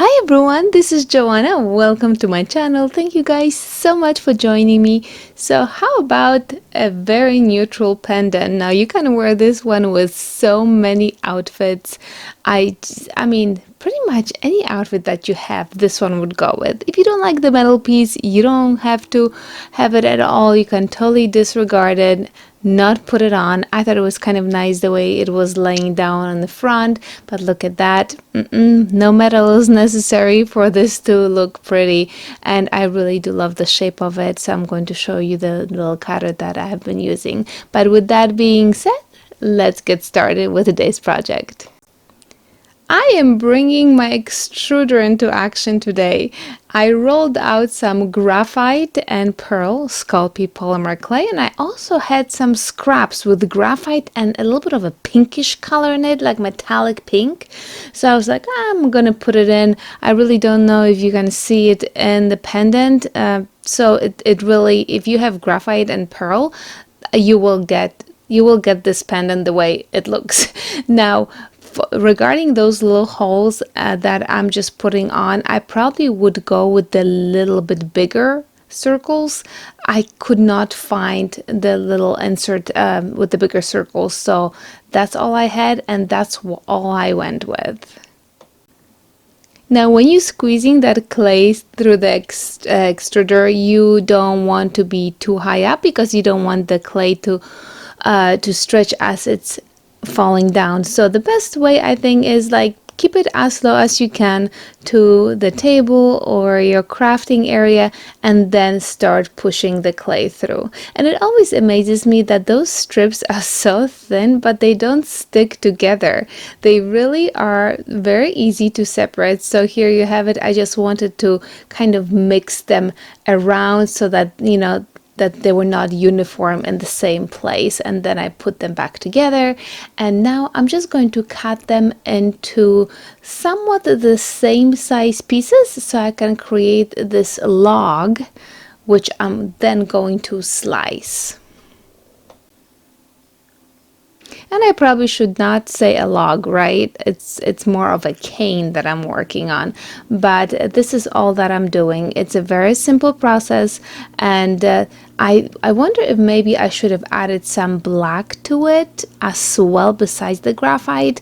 Hi everyone, this is Joanna. Welcome to my channel. Thank you guys so much for joining me. So how about a very neutral pendant? Now you can wear this one with so many outfits. I mean, pretty much any outfit that you have, this one would go with. If you don't like the metal piece, you don't have to have it at all. You can totally disregard it, not put it on. I thought it was kind of nice the way it was laying down on the front, but look at that. No metal is necessary for this to look pretty, and I really do love the shape of it, so I'm going to show you the little cutter that I have been using. But with that being said, let's get started with today's project. I am bringing my extruder into action today. I rolled out some graphite and pearl Sculpey polymer clay, and I also had some scraps with graphite and a little bit of a pinkish color in it, like metallic pink. So I was like, I'm gonna put it in. I really don't know if you can see it in the pendant. So it really, if you have graphite and pearl, you will get this pendant the way it looks. Now, regarding those little holes that I'm just putting on, I probably would go with the little bit bigger circles. I could not find the little insert with the bigger circles, so that's all I had, and that's all I went with. Now, when you're squeezing that clay through the extruder, you don't want to be too high up because you don't want the clay to stretch as it's falling down. So the best way, I think, is like keep it as low as you can to the table or your crafting area, and then start pushing the clay through. And it always amazes me that those strips are so thin, but they don't stick together. They really are very easy to separate. So here you have it. I just wanted to kind of mix them around so that, you know, that they were not uniform in the same place, and then I put them back together, and now I'm just going to cut them into somewhat the same size pieces so I can create this log, which I'm then going to slice. And I probably should not say a log, right? It's more of a cane that I'm working on, but this is all that I'm doing. It's a very simple process, and I wonder if maybe I should have added some black to it as well besides the graphite,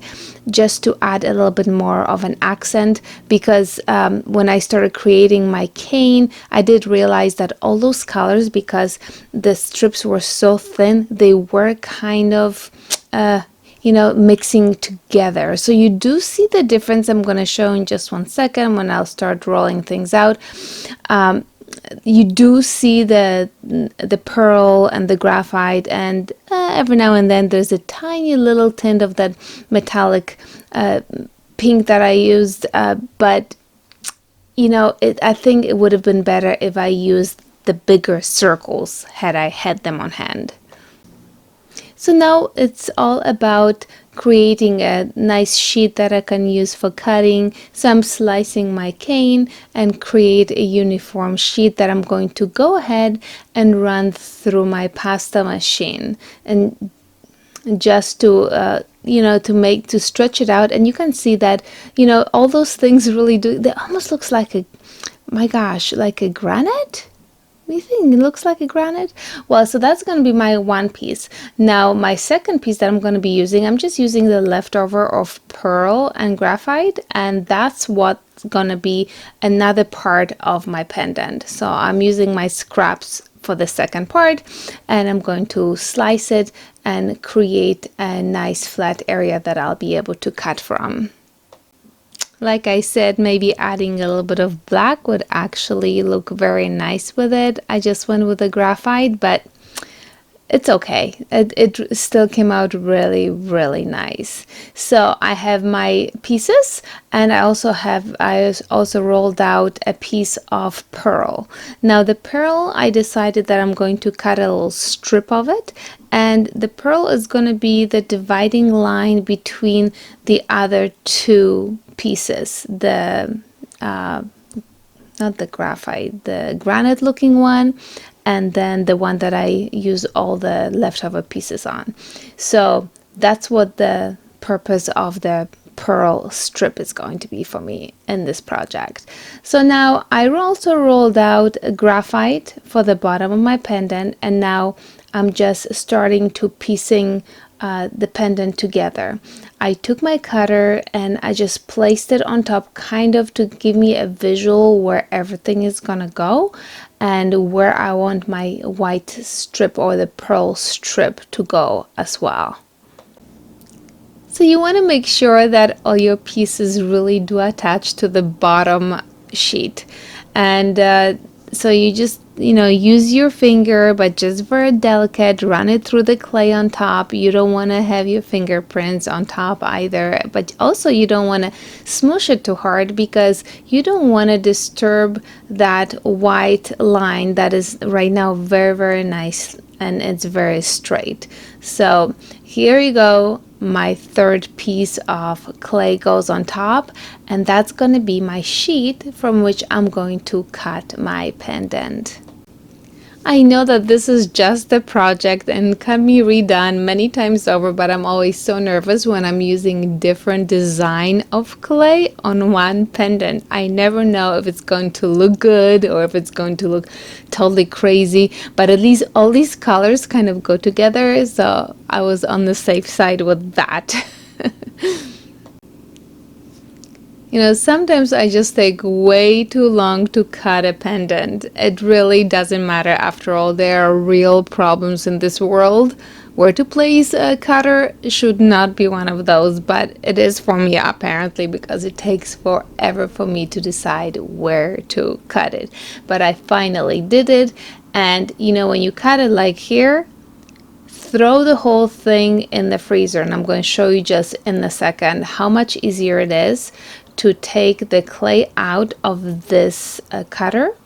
just to add a little bit more of an accent, because when I started creating my cane, I did realize that all those colors, because the strips were so thin, they were kind of you know, mixing together. So you do see the difference. I'm going to show in just one second when I'll start rolling things out. You do see the pearl and the graphite, and every now and then there's a tiny little tint of that metallic pink that I used, but you know, I think it would have been better if I used the bigger circles had I had them on hand. So now it's all about creating a nice sheet that I can use for cutting. So I'm slicing my cane and create a uniform sheet that I'm going to go ahead and run through my pasta machine, and just to you know, to stretch it out. And you can see that, you know, all those things really do, they almost looks like a, my gosh, like a granite. You think it looks like a granite? Well, so that's going to be my one piece. Now my second piece that I'm going to be using, I'm just using the leftover of pearl and graphite, and that's what's going to be another part of my pendant. So I'm using my scraps for the second part, and I'm going to slice it and create a nice flat area that I'll be able to cut from. Like I said, maybe adding a little bit of black would actually look very nice with it. I just went with the graphite, but it's okay. It still came out really, really nice. So I have my pieces, and I also rolled out a piece of pearl. Now the pearl, I decided that I'm going to cut a little strip of it, and the pearl is going to be the dividing line between the other two pieces, the not the graphite, the granite looking one, and then the one that I use all the leftover pieces on. So that's what the purpose of the pearl strip is going to be for me in this project. So now I also rolled out graphite for the bottom of my pendant, and now I'm just starting to piecing the pendant together. I took my cutter and I just placed it on top, kind of to give me a visual where everything is gonna go and where I want my white strip or the pearl strip to go as well. So you want to make sure that all your pieces really do attach to the bottom sheet, and so you just use your finger, but just very delicate, run it through the clay on top. You don't want to have your fingerprints on top either, but also you don't want to smoosh it too hard because you don't want to disturb that white line that is right now very nice and it's very straight. So here you go. My third piece of clay goes on top, and that's going to be my sheet from which I'm going to cut my pendant. I know that this is just a project and can be redone many times over, but I'm always so nervous when I'm using different design of clay on one pendant. I never know if it's going to look good or if it's going to look totally crazy, but at least all these colors kind of go together, so I was on the safe side with that. Sometimes I just take way too long to cut a pendant. It really doesn't matter after all. There are real problems in this world. Where to place a cutter should not be one of those, but it is for me apparently because it takes forever for me to decide where to cut it. But I finally did it, and when you cut it like here, throw the whole thing in the freezer, and I'm going to show you just in a second how much easier it is to take the clay out of this cutter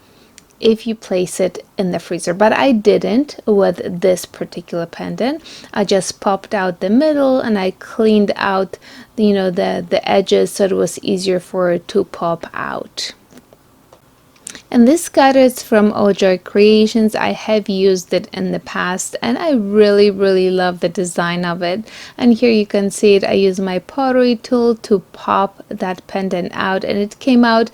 if you place it in the freezer. But I didn't with this particular pendant. I just popped out the middle and I cleaned out the edges so it was easier for it to pop out. And this cutter is from Ojoy Creations. I have used it in the past and I really love the design of it. And here you can see it. I use my pottery tool to pop that pendant out, and it came out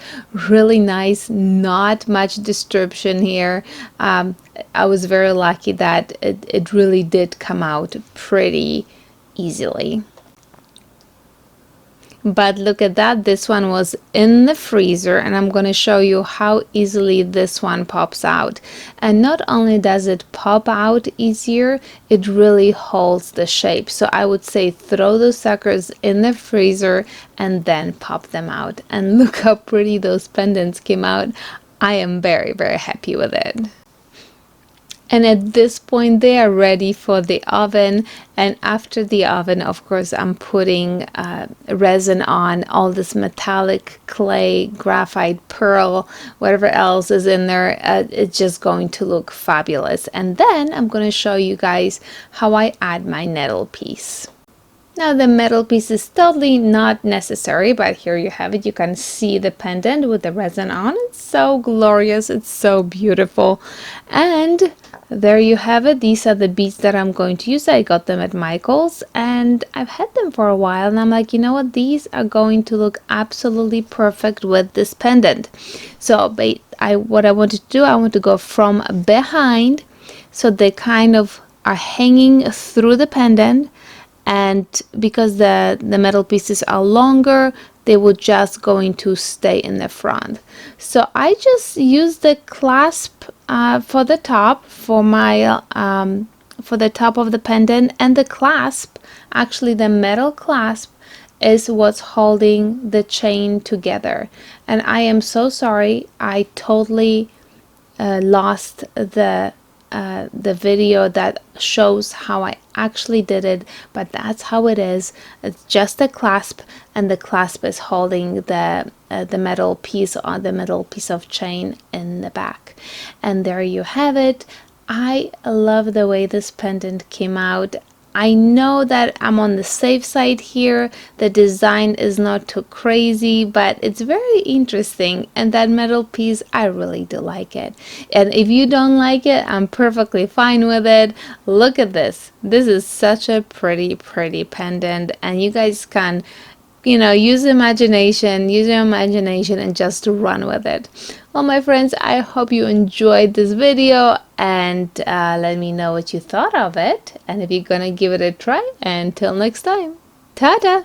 really nice. Not much distortion here. I was very lucky that it really did come out pretty easily. But look at that, this one was in the freezer, and I'm going to show you how easily this one pops out. And not only does it pop out easier, it really holds the shape. So I would say throw those suckers in the freezer and then pop them out. And look how pretty those pendants came out. I am very happy with it. And at this point they are ready for the oven, and after the oven, of course, I'm putting resin on all this metallic clay, graphite, pearl, whatever else is in there. It's just going to look fabulous. And then I'm going to show you guys how I add my nettle piece. Now the metal piece is totally not necessary, but here you have it. You can see the pendant with the resin on. It's so glorious. It's so beautiful. And there you have it. These are the beads that I'm going to use. I got them at Micheals and I've had them for a while, and I'm like, you know what, these are going to look absolutely perfect with this pendant. So what I want to do, I want to go from behind, so they kind of are hanging through the pendant, and because the metal pieces are longer, they will just going to stay in the front. So I just use the clasp for the top, for my for the top of the pendant, and the clasp, actually the metal clasp, is what's holding the chain together. And I am so sorry, I totally lost the video that shows how I actually did it, but that's how it is. It's just a clasp, and the clasp is holding the metal piece, on the metal piece of chain in the back. And there you have it. I love the way this pendant came out. I know that I'm on the safe side here. The design is not too crazy, but it's very interesting, and that metal piece, I really do like it. And if you don't like it, I'm perfectly fine with it. Look at this. This is such a pretty pendant, and you guys can use your imagination and just run with it. Well, my friends, I hope you enjoyed this video, and let me know what you thought of it, and if you're gonna give it a try. Until next time, ta-ta.